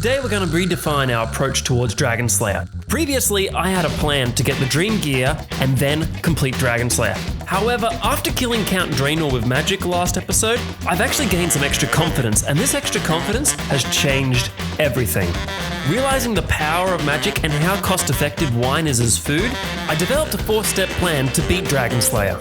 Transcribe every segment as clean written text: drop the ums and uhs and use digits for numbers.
Today we're going to redefine our approach towards Dragon Slayer. Previously, I had a plan to get the Dream Gear and then complete Dragon Slayer. However, after killing Count Draenor with magic last episode, I've actually gained some extra confidence, and this extra confidence has changed everything. Realizing the power of magic and how cost-effective wine is as food, I developed a 4-step plan to beat Dragon Slayer.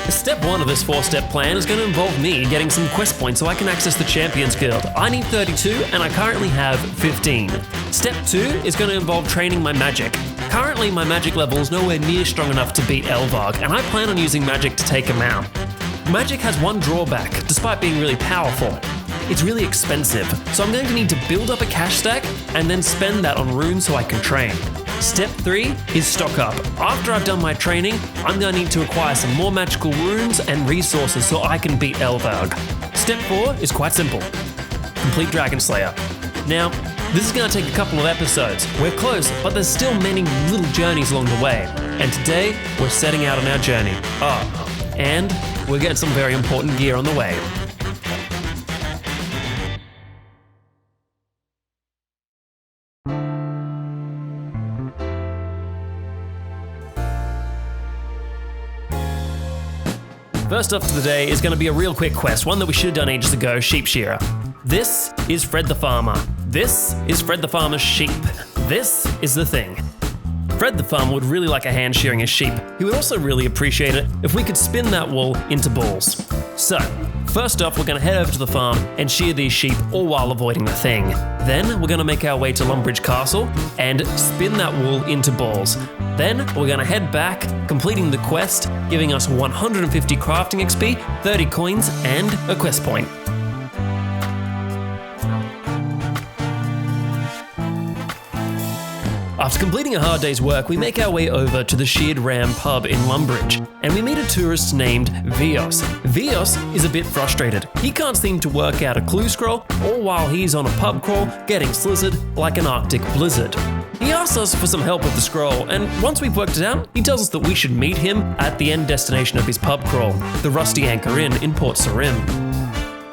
Step 1 of this 4-step plan is going to involve me getting some quest points so I can access the Champions Guild. I need 32 and I currently have 15. Step 2 is going to involve training my magic. Currently my magic level is nowhere near strong enough to beat Elvarg, and I plan on using magic to take him out. Magic has one drawback, despite being really powerful. It's really expensive, so I'm going to need to build up a cash stack and then spend that on runes so I can train. Step 3 is stock up. After I've done my training, I'm going to need to acquire some more magical runes and resources so I can beat Elvarg. Step 4 is quite simple. Complete Dragon Slayer. Now, this is going to take a couple of episodes. We're close, but there's still many little journeys along the way. And today, we're setting out on our journey. And we're getting some very important gear on the way. First up for the day is going to be a real quick quest, one that we should have done ages ago, Sheep Shearer. This is Fred the Farmer. This is Fred the Farmer's sheep. This is the thing. Fred the Farmer would really like a hand shearing his sheep. He would also really appreciate it if we could spin that wool into balls. So, first off, we're going to head over to the farm and shear these sheep, all while avoiding the thing. Then we're going to make our way to Lumbridge Castle and spin that wool into balls. Then we're going to head back, completing the quest, giving us 150 crafting XP, 30 coins, and a quest point. After completing a hard day's work, we make our way over to the Sheared Ram pub in Lumbridge, and we meet a tourist named Vios. Vios is a bit frustrated. He can't seem to work out a clue scroll, all while he's on a pub crawl, getting slizzard like an Arctic blizzard. He asks us for some help with the scroll, and once we've worked it out, he tells us that we should meet him at the end destination of his pub crawl, the Rusty Anchor Inn in Port Sarim.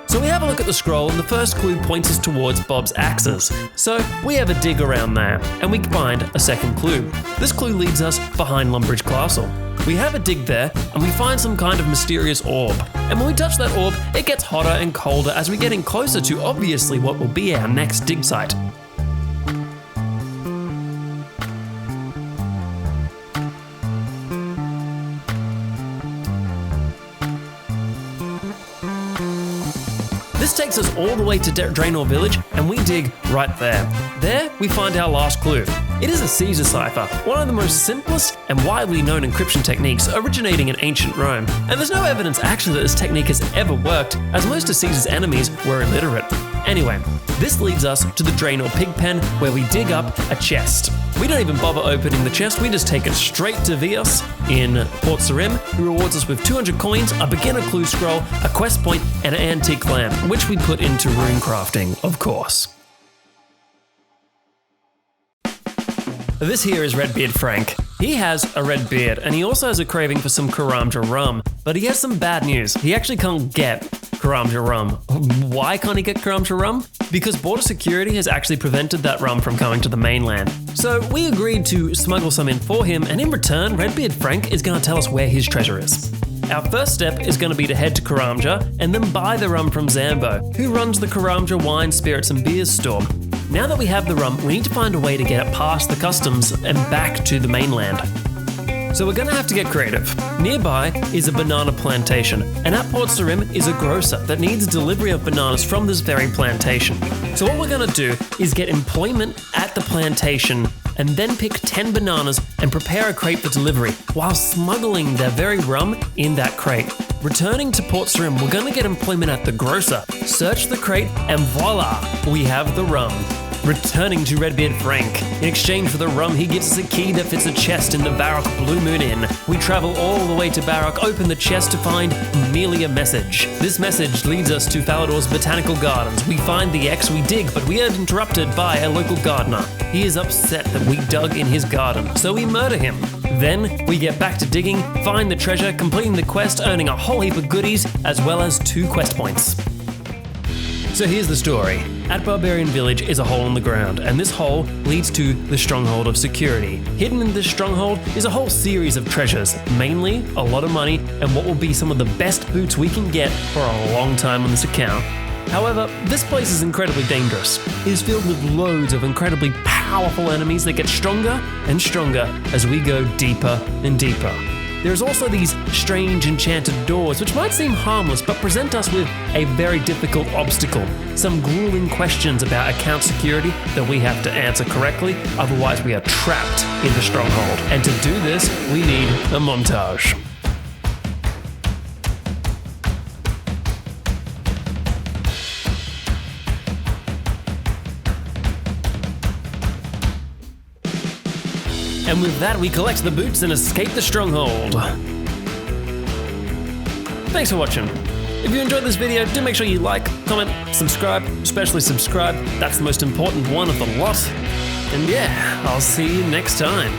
So we have a look at the scroll, and the first clue points us towards Bob's axes. So we have a dig around there, and we find a second clue. This clue leads us behind Lumbridge Castle. We have a dig there, and we find some kind of mysterious orb. And when we touch that orb, it gets hotter and colder as we're getting closer to obviously what will be our next dig site. This takes us all the way to Draenor Village, and we dig right there. There, we find our last clue. It is a Caesar cipher, one of the most simplest and widely known encryption techniques originating in ancient Rome. And there's no evidence actually that this technique has ever worked, as most of Caesar's enemies were illiterate. Anyway, this leads us to the Draenor Pigpen, where we dig up a chest. We don't even bother opening the chest, we just take it straight to Vios in Port Sarim, who rewards us with 200 coins, a beginner clue scroll, a quest point, and an antique lamp, which we put into rune crafting, of course. This here is Redbeard Frank. He has a red beard, and he also has a craving for some Karamja rum, but he has some bad news. He actually can't get Karamja rum. Why can't he get Karamja rum? Because border security has actually prevented that rum from coming to the mainland. So we agreed to smuggle some in for him, and in return, Redbeard Frank is going to tell us where his treasure is. Our first step is going to be to head to Karamja and then buy the rum from Zambo, who runs the Karamja Wine, Spirits and Beers store. Now that we have the rum, we need to find a way to get it past the customs and back to the mainland. So we're going to have to get creative. Nearby is a banana plantation, and at Port Sarim is a grocer that needs delivery of bananas from this very plantation. So what we're going to do is get employment at the plantation and then pick 10 bananas and prepare a crate for delivery while smuggling their very rum in that crate. Returning to Port Sarim, we're going to get employment at the grocer, search the crate, and voila, we have the rum. Returning to Redbeard Frank. In exchange for the rum, he gives us a key that fits a chest in the Barrock Blue Moon Inn. We travel all the way to Barrock, open the chest to find merely a message. This message leads us to Falador's Botanical Gardens. We find the X, we dig, but we are interrupted by a local gardener. He is upset that we dug in his garden, so we murder him. Then we get back to digging, find the treasure, completing the quest, earning a whole heap of goodies, as well as 2 quest points. So here's the story. At Barbarian Village is a hole in the ground, and this hole leads to the Stronghold of Security. Hidden in this stronghold is a whole series of treasures, mainly a lot of money and what will be some of the best boots we can get for a long time on this account. However, this place is incredibly dangerous. It is filled with loads of incredibly powerful enemies that get stronger and stronger as we go deeper and deeper. There's also these strange enchanted doors which might seem harmless but present us with a very difficult obstacle. Some grueling questions about account security that we have to answer correctly, otherwise we are trapped in the stronghold. And to do this, we need a montage. And with that, we collect the boots and escape the stronghold. Thanks for watching. If you enjoyed this video, do make sure you like, comment, subscribe, especially subscribe. That's the most important one of the lot. And yeah, I'll see you next time.